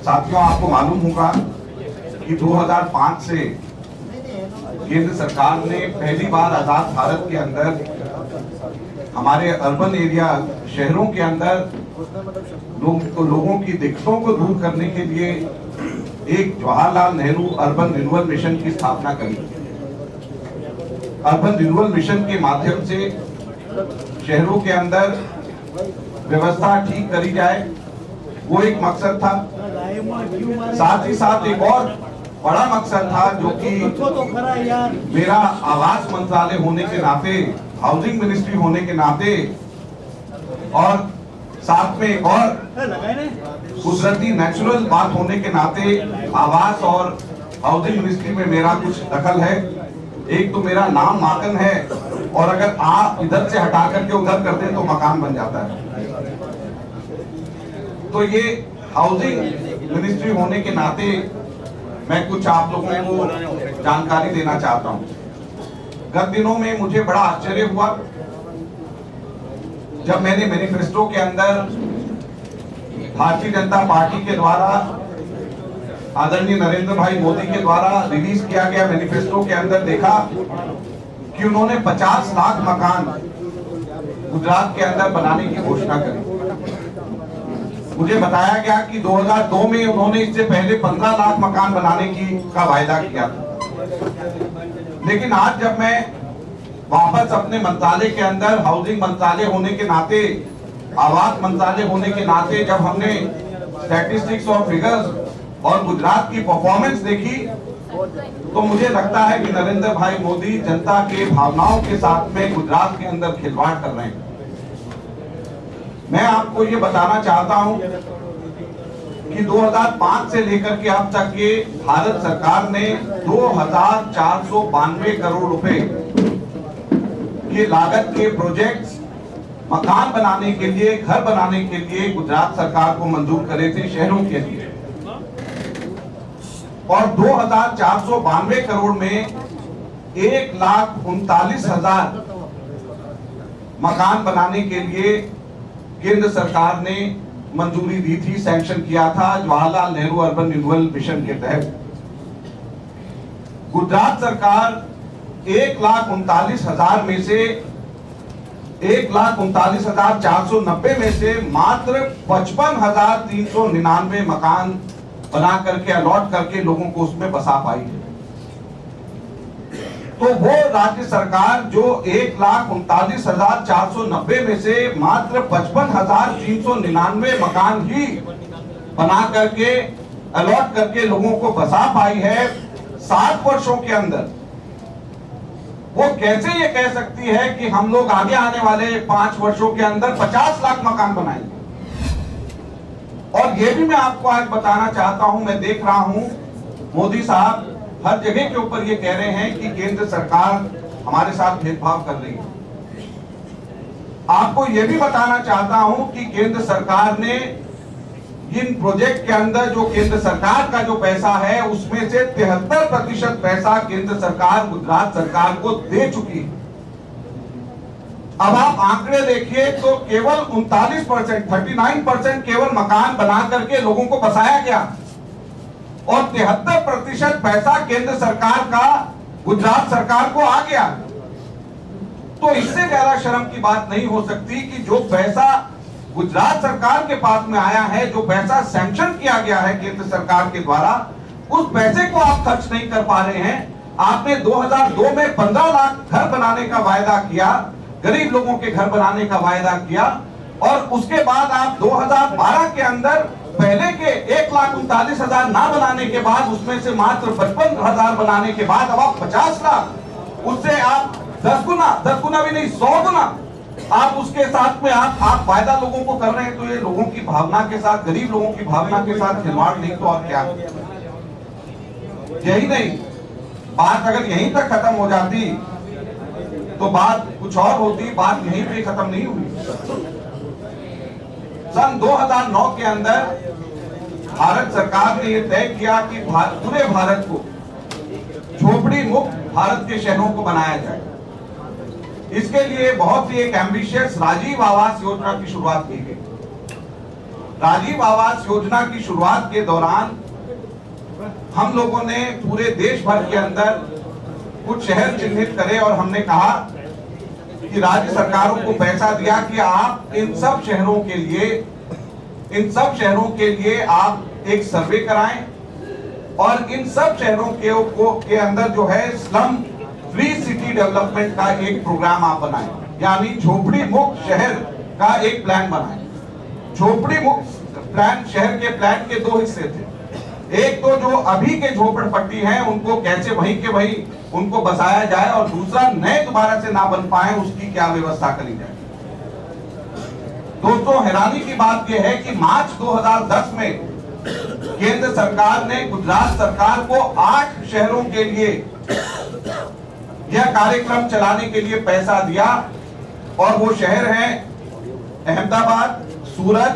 साथियों, आपको मालूम होगा कि 2005 से केंद्र सरकार ने पहली बार आजाद भारत के अंदर हमारे अर्बन एरिया शहरों के अंदर लोगों की दिक्कतों को दूर करने के लिए एक Jawaharlal Nehru urban renewal mission की स्थापना करी। अर्बन रिन्यूअल मिशन के माध्यम से शहरों के अंदर व्यवस्था ठीक करी जाए, वो एक मकसद था। साथ ही साथ एक और बड़ा मकसद था जो कि मेरा आवास मंत्रालय होने के नाते, हाउसिंग मिनिस्ट्री होने के नाते और साथ में एक और कुदरती नेचुरल बात होने के नाते आवास और हाउसिंग मिनिस्ट्री में मेरा कुछ दखल है। एक तो मेरा नाम माकन है और अगर आप इधर से हटा करके उधर करते हैं तो मकान बन जाता है। तो ये हाउसिंग मिनिस्ट्री होने के नाते मैं कुछ आप लोगों को जानकारी देना चाहता हूं। गत दिनों में मुझे बड़ा आश्चर्य हुआ जब मैंने मैनिफेस्टो के अंदर भारतीय जनता पार्टी के द्वारा आदरणीय नरेंद्र भाई मोदी के द्वारा रिलीज किया गया मैनिफेस्टो के अंदर देखा कि उन्होंने 50 लाख मकान गुजरात के अंदर बनाने की घोषणा करी। मुझे बताया गया कि 2002 में उन्होंने इससे पहले 15 लाख मकान बनाने का वायदा किया था। लेकिन आज जब मैं वापस अपने मंत्रालय के अंदर हाउसिंग मंत्रालय होने के नाते, आवास मंत्रालय होने के नाते जब हमने स्टैटिस्टिक्स और फिगर्स और गुजरात की परफॉर्मेंस देखी तो मुझे लगता है कि नरेंद्र भाई मोदी जनता के भावनाओं के साथ में गुजरात के अंदर खिलवाड़ कर रहे हैं। मैं आपको ये बताना चाहता हूं कि 2005 से लेकर के अब तक के भारत सरकार ने 2492 करोड़ रुपए के लागत के प्रोजेक्ट्स मकान बनाने के लिए, घर बनाने के लिए गुजरात सरकार को मंजूर करे थे शहरों के लिए। और 2492 करोड़ में 1,39,000 मकान बनाने के लिए केंद्र सरकार ने मंजूरी दी थी, सैंक्शन किया था Jawaharlal Nehru urban renewal mission के तहत। गुजरात सरकार 1,39,000 में से 1,39,490 में से मात्र 55,399 मकान बना करके अलॉट करके लोगों को उसमें बसा पाई है। तो वो राज्य सरकार जो 1,39,490 में से मात्र 55,399 मकान ही बना करके अलॉट करके लोगों को बसा पाई है 7 वर्षों के अंदर, वो कैसे ये कह सकती है कि हम लोग आगे आने वाले 5 वर्षों के अंदर 50 लाख मकान बनाएंगे। और ये भी मैं आपको आज बताना चाहता हूं, मैं देख रहा हूं मोदी साहब हर जगह के ऊपर ये कह रहे हैं कि केंद्र सरकार हमारे साथ भेदभाव कर रही है। आपको ये भी बताना चाहता हूं कि केंद्र सरकार ने इन प्रोजेक्ट के अंदर जो केंद्र सरकार का जो पैसा है उसमें से 73% पैसा केंद्र सरकार गुजरात सरकार को दे चुकी है। अब आप आंकड़े देखिए तो केवल 39%, 39% केवल मकान बना करके लोगों को बसाया गया और 73% पैसा केंद्र सरकार का गुजरात सरकार को आ गया। तो इससे ज्यादा शर्म की बात नहीं हो सकती कि जो पैसा गुजरात सरकार के पास में आया है, जो पैसा सैंक्शन किया गया है केंद्र सरकार के द्वारा, उस पैसे को आप खर्च नहीं कर पा रहे हैं। आपने 2002 में 15 लाख घर बनाने का वायदा किया, गरीब लोगों के घर बनाने का वायदा किया और उसके बाद आप 2012 के अंदर पहले के 1,39,000 ना बनाने के बाद उसमें से मात्र 55,000 बनाने के बाद अब आप 50 लाख, उससे आप 10 गुना भी नहीं 100 गुना आप उसके साथ में आप वायदा लोगों को कर रहे हैं। तो ये लोगों की भावना के साथ, गरीब लोगों की भावना के साथ खिलवाड़ नहीं तो और क्या। यही नहीं, बात अगर यहीं तक खत्म हो जाती तो बात कुछ और होती, बात यहीं पे खत्म नहीं हुई। सन 2009 के अंदर भारत सरकार ने यह तय किया कि पूरे भारत को झोपड़ी मुक्त भारत के शहरों को बनाया जाए। इसके लिए बहुत ही एक एम्बिशियस राजीव आवास योजना की शुरुआत की गई। राजीव आवास योजना की शुरुआत के दौरान हम लोगों ने पूरे देश भर के अंदर कुछ शहर चिन्हित करे और हमने कहा कि राज्य सरकारों को पैसा दिया कि आप इन सब शहरों के लिए आप एक सर्वे कराएं और इन सब शहरों के अंदर जो है स्लम फ्री सिटी डेवलपमेंट का एक प्रोग्राम आप बनाएं, यानी झोपड़ी मुक्त शहर का एक प्लान बनाएं। झोपड़ी मुक्त प्लान, शहर के प्लान के दो हिस्से थे। एक तो जो अभी के झोपड़पट्टी हैं उनको कैसे वहीं के वहीं उनको बसाया जाए और दूसरा नए दोबारा से ना बन पाए उसकी क्या व्यवस्था करी जाए। दोस्तों, हैरानी की बात यह है कि मार्च 2010 में केंद्र सरकार ने गुजरात सरकार को 8 शहरों के लिए यह कार्यक्रम चलाने के लिए पैसा दिया और वो शहर हैं अहमदाबाद, सूरत,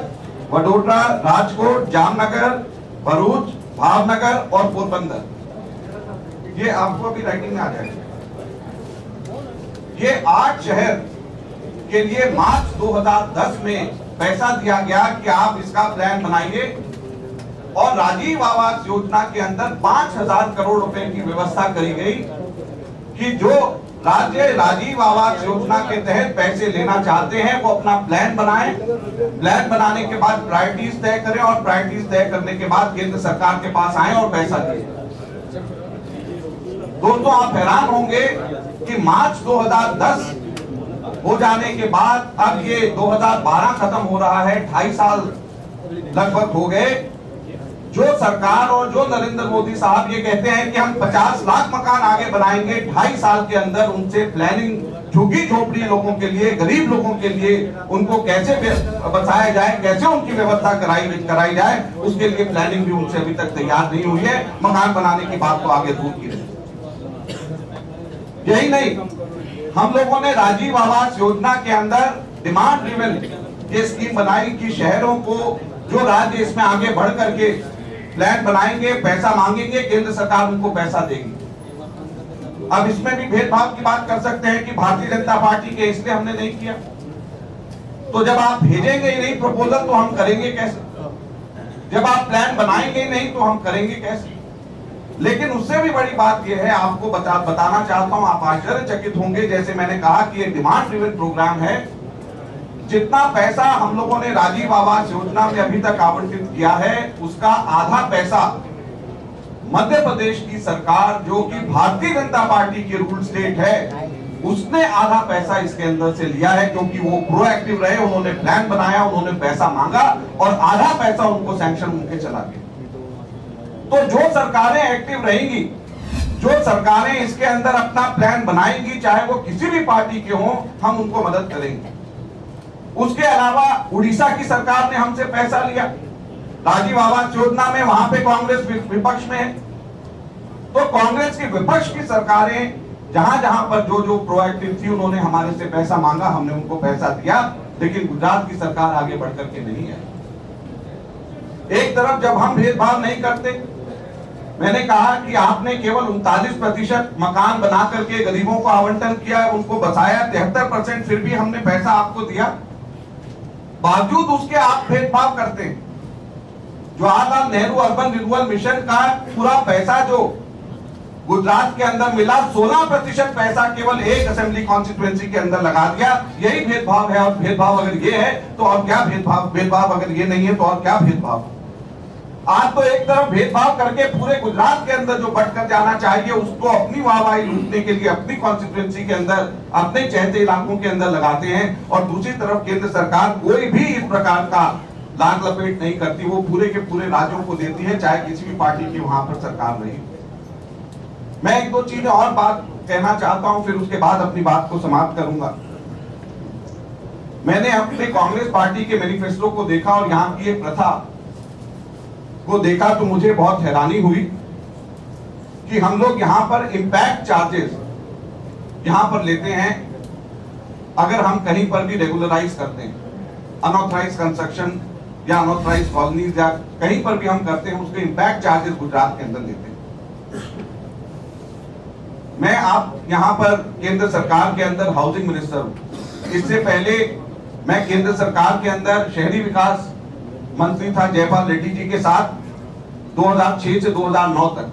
वडोदरा, राजकोट, जामनगर, भरूच, भावनगर और पोरबंदर। ये आपको अभी राइटिंग में आ जाएगा। ये 8 शहर के लिए मार्च 2010 में पैसा दिया गया कि आप इसका प्लान बनाइए और राजीव आवास योजना के अंदर 5,000 करोड़ रुपए की व्यवस्था करी गई कि जो राज्य राजीव आवास योजना के तहत पैसे लेना चाहते हैं वो अपना प्लान बनाएं। प्लान बनाने के बाद प्रायोरिटीज तय करें और प्रायोरिटीज तय करने के बाद केंद्र सरकार के पास आए और पैसा दिए। दोस्तों, आप हैरान होंगे कि मार्च 2010 हो जाने के बाद अब ये 2012 खत्म हो रहा है, 2.5 साल लगभग हो गए। जो सरकार और जो नरेंद्र मोदी साहब ये कहते हैं कि हम 50 लाख मकान आगे बनाएंगे 2.5 साल के अंदर, उनसे प्लानिंग झुग्गी झोपड़ी लोगों के लिए, गरीब लोगों के लिए उनको कैसे बसाया जाए, कैसे उनकी व्यवस्था कराई जाए, उसके लिए प्लानिंग भी उनसे अभी तक तैयार नहीं हुई है। मकान बनाने की बात तो आगे दूर की रही। यही नहीं, हम लोगों ने राजीव आवास योजना के अंदर डिमांड ड्रिवन ये स्कीम बनाई कि शहरों को जो राज्य इसमें आगे बढ़ करके प्लान बनाएंगे, पैसा मांगेंगे, केंद्र सरकार उनको पैसा देगी। अब इसमें भी भेदभाव की बात कर सकते हैं कि भारतीय जनता पार्टी के इसलिए हमने नहीं किया। तो जब आप भेजेंगे ही नहीं प्रपोजल तो हम करेंगे कैसे? जब आप प्लान बनाएंगे ही नहीं तो हम करेंगे कैसे? लेकिन उससे भी बड़ी बात यह है, आपको बताना चाहता हूं, आप आश्चर्यचकित होंगे। जैसे मैंने कहा कि ये डिमांड ड्रिवन प्रोग्राम है। जितना पैसा हम लोगों ने राजीव आवास योजना में अभी तक आवंटित किया है उसका आधा पैसा मध्य प्रदेश की सरकार, जो कि भारतीय जनता पार्टी की रूल स्टेट है, उसने आधा पैसा इसके अंदर से लिया है, क्योंकि वो प्रोएक्टिव रहे, उन्होंने प्लान बनाया, उन्होंने पैसा मांगा और आधा पैसा उनको सैंक्शन उनके चला गया। तो जो सरकारें एक्टिव रहेंगी, जो सरकारें इसके अंदर अपना प्लान बनाएंगी, चाहे वो किसी भी पार्टी के हों, हम उनको मदद करेंगे। उसके अलावा उड़ीसा की सरकार ने हमसे पैसा लिया राजीव आवास योजना में, वहां पे कांग्रेस विपक्ष में है। तो कांग्रेस की विपक्ष की सरकारें जहां जहां पर जो जो प्रोएक्टिव थी उन्होंने हमारे से पैसा मांगा, हमने उनको पैसा दिया, लेकिन गुजरात की सरकार आगे बढ़कर के नहीं है। एक तरफ जब हम भेदभाव नहीं करते, मैंने कहा कि आपने केवल 39% मकान बना करके गरीबों को आवंटन किया, उनको बसाया, 73% फिर भी हमने पैसा आपको दिया, बावजूद उसके आप भेदभाव करते हैं। Jawaharlal Nehru urban renewal mission का पूरा पैसा जो गुजरात के अंदर मिला, 16% पैसा केवल एक असेंबली कॉन्स्टिट्यूएंसी के अंदर लगा दिया। यही भेदभाव है। और भेदभाव अगर ये है तो और क्या भेदभाव अगर ये नहीं है तो और क्या भेदभाव? आज तो एक तरफ भेदभाव करके पूरे गुजरात के अंदर जो बढ़कर जाना चाहिए उसको अपनी वाहवाही लूटने के लिए अपनी कॉन्स्टिट्यूएंसी के अंदर, अपने चहते इलाकों के अंदर लगाते हैं, और दूसरी तरफ केंद्र सरकार कोई भी इस प्रकार का लाग लपेट नहीं करती, वो पूरे के पूरे राज्यों को देती है, चाहे किसी भी पार्टी की वहां पर सरकार रही। मैं एक दो चीजें और बात कहना चाहता हूं, फिर उसके बाद अपनी बात को समाप्त करूंगा। मैंने अपने कांग्रेस पार्टी के मैनिफेस्टो को देखा और यहाँ की एक प्रथा को देखा तो मुझे बहुत हैरानी हुई कि हम लोग यहाँ पर इम्पैक्ट चार्जेस यहाँ पर लेते हैं अगर हम कहीं पर भी रेगुलराइज करते हैं, अनऑथराइज कंस्ट्रक्शन या अनऑथराइज कॉलोनीज या कहीं पर भी हम करते हैं, उसके इम्पैक्ट चार्जेस गुजरात के अंदर लेते हैं। मैं आप यहाँ पर केंद्र सरकार के अंदर हाउसिंग मिनिस्टर हूँ। इससे पहले मैं केंद्र सरकार के अंदर शहरी विकास मंत्री था जयपाल रेड्डी जी के साथ 2006 से 2009 तक।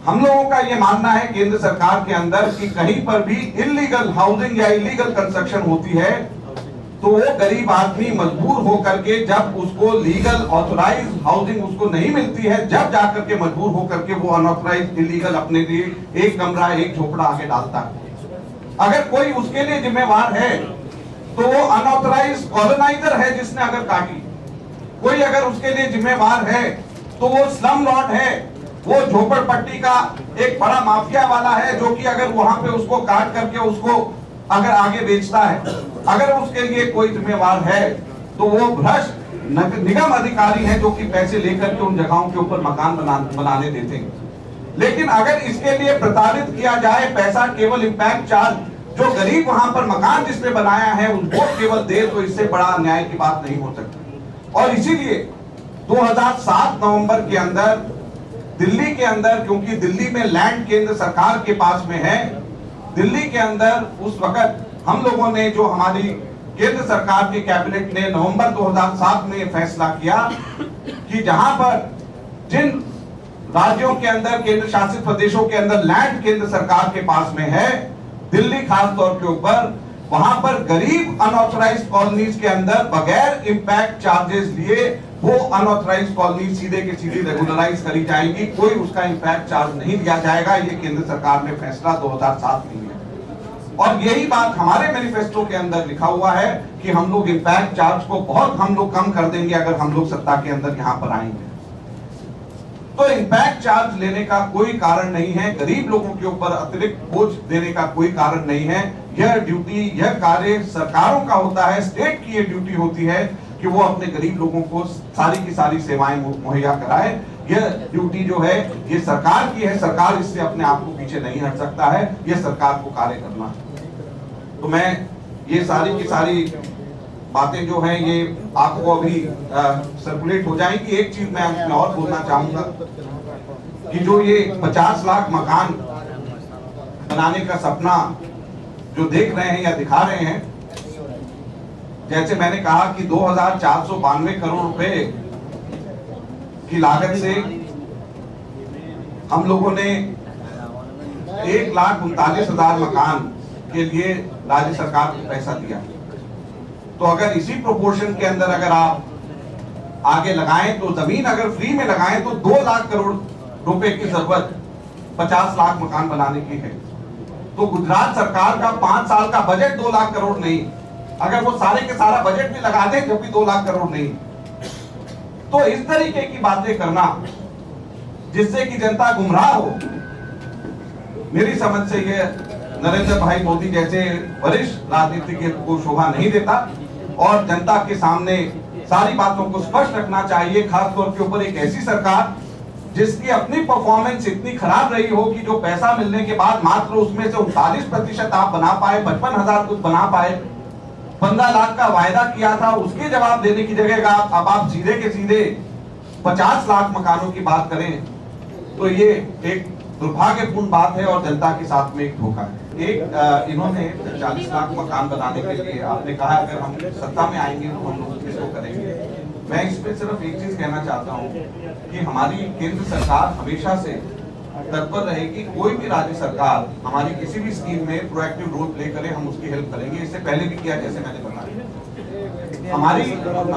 हम लोगों का ये मानना है केंद्र सरकार के अंदर कि कहीं पर भी इलीगल हाउसिंग या इलीगल कंस्ट्रक्शन होती है तो वो गरीब आदमी मजबूर होकर के, जब उसको लीगल ऑथोराइज हाउसिंग उसको नहीं मिलती है, जब जाकर के मजबूर होकर के वो अनऑथोराइज इलीगल अपने लिए एक कमरा एक झोपड़ा आगे डालता है। अगर कोई उसके लिए जिम्मेवार है तो वो अनऑथोराइज कॉलोनाइजर है जिसने अगर काटी। कोई अगर उसके लिए जिम्मेवार है तो वो स्लम लॉर्ड है, वो झोपड़पट्टी का एक बड़ा माफिया वाला है जो कि अगर वहां पे उसको काट करके उसको अगर आगे बेचता है। अगर उसके लिए कोई जिम्मेवार है तो वो भ्रष्ट निगम अधिकारी हैं जो कि पैसे लेकर के उन जगहों के ऊपर मकान बनाने देते हैं। लेकिन अगर इसके लिए प्रताड़ित किया जाए, पैसा केवल इंपैक्ट चार्ज जो गरीब वहां पर मकान जिसने बनाया है उसको केवल दे, तो इससे बड़ा अन्याय की बात नहीं हो सकती। और इसीलिए 2007 नवंबर के अंदर दिल्ली के अंदर, क्योंकि दिल्ली में लैंड केंद्र सरकार के पास में है, दिल्ली के अंदर उस वक्त हम लोगों ने, जो हमारी केंद्र सरकार के कैबिनेट ने नवंबर 2007 में फैसला किया कि जहां पर जिन राज्यों के अंदर, केंद्र शासित प्रदेशों के अंदर लैंड केंद्र सरकार के पास में है, दिल्ली खास तौर के ऊपर, वहां पर गरीब अनऑथराइज्ड कॉलोनीज के अंदर बगैर इंपैक्ट चार्जेस लिए वो अनऑथराइज्ड कॉलोनी सीधे के सीधे रेगुलराइज करी जाएगी, कोई उसका इंपैक्ट चार्ज नहीं दिया जाएगा। ये केंद्र सरकार ने फैसला 2007 में लिया और यही बात हमारे मैनिफेस्टो के अंदर लिखा हुआ है कि हम लोग इंपैक्ट चार्ज को बहुत हम लोग कम कर देंगे अगर हम लोग सत्ता के अंदर यहां पर आएंगे। तो इंपैक्ट चार्ज लेने का कोई कारण नहीं है, गरीब लोगों के ऊपर अतिरिक्त बोझ देने का कोई कारण नहीं है। यह ड्यूटी, यह कार्य सरकारों का होता है, स्टेट की यह ड्यूटी होती है कि वो अपने गरीब लोगों को सारी की सारी सेवाएं मुहैया कराए। यह ड्यूटी जो है ये सरकार की है, सरकार इससे अपने आप को पीछे नहीं हट सकता है, यह सरकार को कार्य करना है। तो मैं ये सारी की सारी बातें जो हैं ये आपको अभी सर्कुलेट हो जाएंगी। एक चीज मैं अंत में और बोलना चाहूंगा कि जो ये 50 लाख मकान बनाने का सपना जो देख रहे हैं या दिखा रहे हैं, जैसे मैंने कहा कि 2492 करोड़ रुपए की लागत से हम लोगों ने 1,39,000 मकान के लिए राज्य सरकार को पैसा दिया। तो अगर इसी प्रोपोर्शन के अंदर अगर आप आगे लगाएं तो जमीन अगर फ्री में लगाएं तो 2 लाख करोड़ रुपए की जरूरत 50 लाख मकान बनाने की है। तो गुजरात सरकार का 5 साल का बजट 2 लाख करोड़ नहीं, अगर वो सारे के सारा बजट भी लगा दें जबकि 2 लाख करोड़ नहीं। तो इस तरीके की बातें करना जिससे कि जनता गुमराह हो, मेरी समझ से ये नरेंद्र भाई मोदी जैसे वरिष्ठ राजनीतिज्ञ को शोभा नहीं देता और जनता के सामने सारी बातों को स्पष्ट रखना चाहिए। खासतौर के ऊपर एक ऐसी सरकार जिसकी अपनी परफॉर्मेंस इतनी खराब रही हो कि जो पैसा मिलने के बाद मात्र उसमें से 39% आप बना पाए, 55,000 कुछ बना पाए, 15 लाख का वायदा किया था उसके जवाब देने की जगह अब आप सीधे के सीधे 50 लाख मकानों की बात करें तो ये एक दुर्भाग्यपूर्ण बात है और जनता के साथ में एक धोखा है। इन्होंने 40 लाख मकान बनाने के लिए आपने कहा अगर हम सत्ता में आएंगे तो हम लोग किसको करेंगे। मैं इस पे सिर्फ एक चीज कहना चाहता हूँ कि हमारी केंद्र सरकार हमेशा से तत्पर रहेगी, कोई भी राज्य सरकार हमारी किसी भी स्कीम में प्रोएक्टिव रोल प्ले करे हम उसकी हेल्प करेंगे। इससे पहले भी किया जैसे मैंने बताया।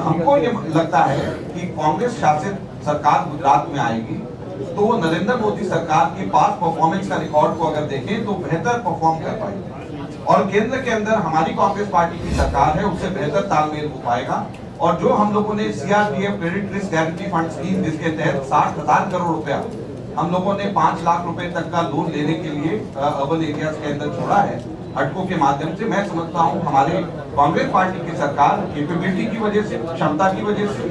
हमको ये लगता है कि कांग्रेस शासित सरकार गुजरात में आएगी तो वो नरेंद्र मोदी सरकार की पास्ट परफॉर्मेंस का रिकॉर्ड को अगर देखें तो बेहतर परफॉर्म कर पाएगी और केंद्र के अंदर हमारी कांग्रेस पार्टी की सरकार है उससे बेहतर तालमेल हो पाएगा। और जो हम लोगों ने CRPF credit risk guarantee fund scheme जिसके तहत 60,000 करोड़ रुपया हम लोगों ने 5 लाख रुपए तक का लोन लेने के लिए अर्बन एरियाज के अंदर छोड़ा है हटको के माध्यम से। मैं समझता हूं हमारे कांग्रेस पार्टी की सरकार कैपेबिलिटी की वजह से, क्षमता की वजह से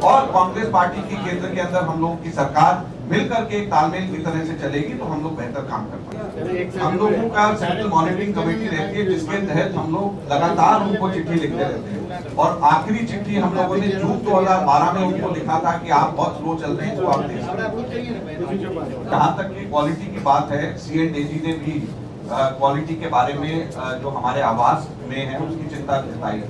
और कांग्रेस पार्टी की केंद्र के अंदर हम लोगों की सरकार मिलकर के तालमेल की तरह से चलेगी तो हम लोग बेहतर काम कर पाएंगे। हम लोगों का सेंट्रल मॉनिटरिंग कमेटी रहती है जिसके तहत हम लोग लगातार उनको चिट्ठी लिखते रहते हैं और आखिरी चिट्ठी हम लोगों ने जून 2012 में उनको लिखा था कि आप बहुत स्लो चल रहे हैं तो आप जहाँ तक की क्वालिटी की बात है, CNDG ने भी क्वालिटी के बारे में जो हमारे आवास में है उसकी चिंता जताई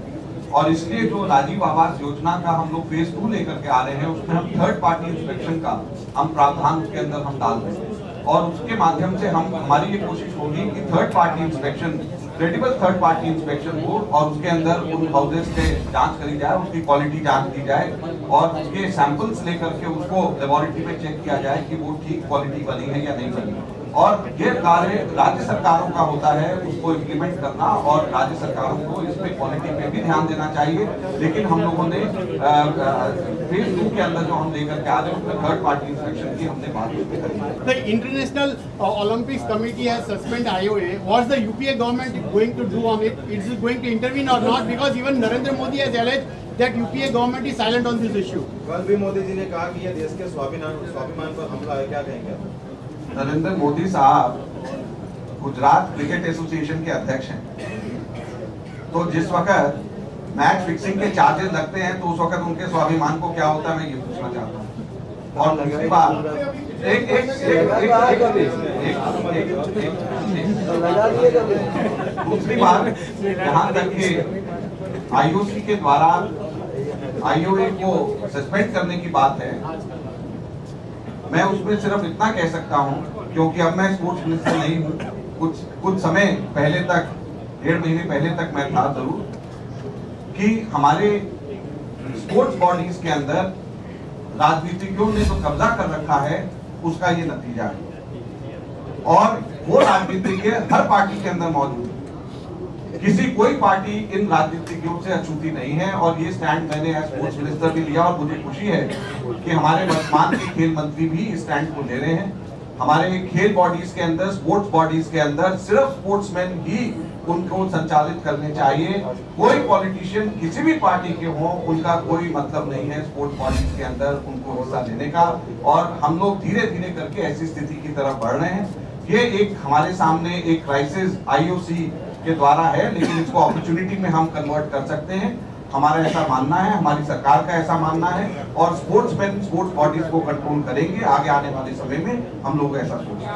और इसलिए जो राजीव आवास योजना का हम लोग फेज 2 लेकर के आ रहे हैं, उसमें हम थर्ड पार्टी इंस्पेक्शन का हम प्रावधान उसके अंदर हम डाल रहे हैं और उसके माध्यम से हमारी ये कोशिश होगी कि third party inspection, credible third party inspection हो और उसके अंदर उन हाउसेस के जांच करी जाए, उसकी क्वालिटी जांच की जाए और उसके सैंपल्स लेकर के उसको लेबोरेटरी में चेक किया जाए कि वो ठीक क्वालिटी बनी है या नहीं बनी। और ये कार्य राज्य सरकारों का होता है, उसको इम्प्लीमेंट करना और राज्य सरकारों को इस पे क्वालिटी पे भी ध्यान देना चाहिए। लेकिन हम लोगों ने फेज 2 के अंदर जो हम लेकर के आ रहे हैं उसमें थर्ड पार्टी इंस्पेक्शन की हमने बात करी। The International Olympics Committee has suspended IOA. What's the UPA government going to do on it? Is it going to intervene or not? Because even Narendra Modi has alleged that UPA government is silent on this issue. कल भी मोदी जी ने कहा कि ये देश के स्वाभिमान पर हमला है, क्या कहेंगे? नरेंद्र मोदी साहब गुजरात क्रिकेट एसोसिएशन के अध्यक्ष हैं, तो जिस वक्त मैच फिक्सिंग के चार्जेस लगते हैं तो उस वक्त उनके स्वाभिमान को क्या होता है, मैं ये पूछना चाहता हूँ। और दूसरी बात, दूसरी बात, यहाँ तक कि आईओसी के द्वारा आईओए को सस्पेंड करने की बात है, मैं उसमें सिर्फ इतना कह सकता हूं, क्योंकि अब मैं स्पोर्ट्स मिनिस्टर नहीं हूं, कुछ समय पहले तक, 1.5 महीने पहले तक मैं था जरूर, कि हमारे स्पोर्ट्स बॉडीज के अंदर राजनीतिज्ञों ने जो कब्जा कर रखा है उसका ये नतीजा है। और वो राजनीतिज्ञ हर पार्टी के अंदर मौजूद है, कोई पार्टी इन राजनीतिज्ञों से अछूती नहीं है। और ये स्टैंड मैंने एज स्पोर्ट्स मिनिस्टर भी लिया और मुझे खुशी है कि हमारे वर्तमान के खेल मंत्री भी इस स्टैंड को ले रहे हैं। हमारे खेल बॉडीज के अंदर, स्पोर्ट्स बॉडीज के अंदर सिर्फ स्पोर्ट्समैन ही उनको संचालित करने चाहिए। कोई पॉलिटिशियन किसी भी पार्टी के हो, उनका कोई मतलब नहीं है स्पोर्ट्स बॉडीज के अंदर उनको हिस्सा लेने का। और हम लोग धीरे धीरे करके ऐसी स्थिति की तरफ बढ़ रहे हैं। ये एक हमारे सामने एक क्राइसिस आईओसी के द्वारा है, लेकिन इसको अपॉर्चुनिटी में हम कन्वर्ट कर सकते हैं। हमारा ऐसा मानना है, हमारी सरकार का ऐसा मानना है और स्पोर्ट्समैन स्पोर्ट्स बॉडीज को कंट्रोल करेंगे। आगे आने वाले समय में हम लोग ऐसा सोचते हैं।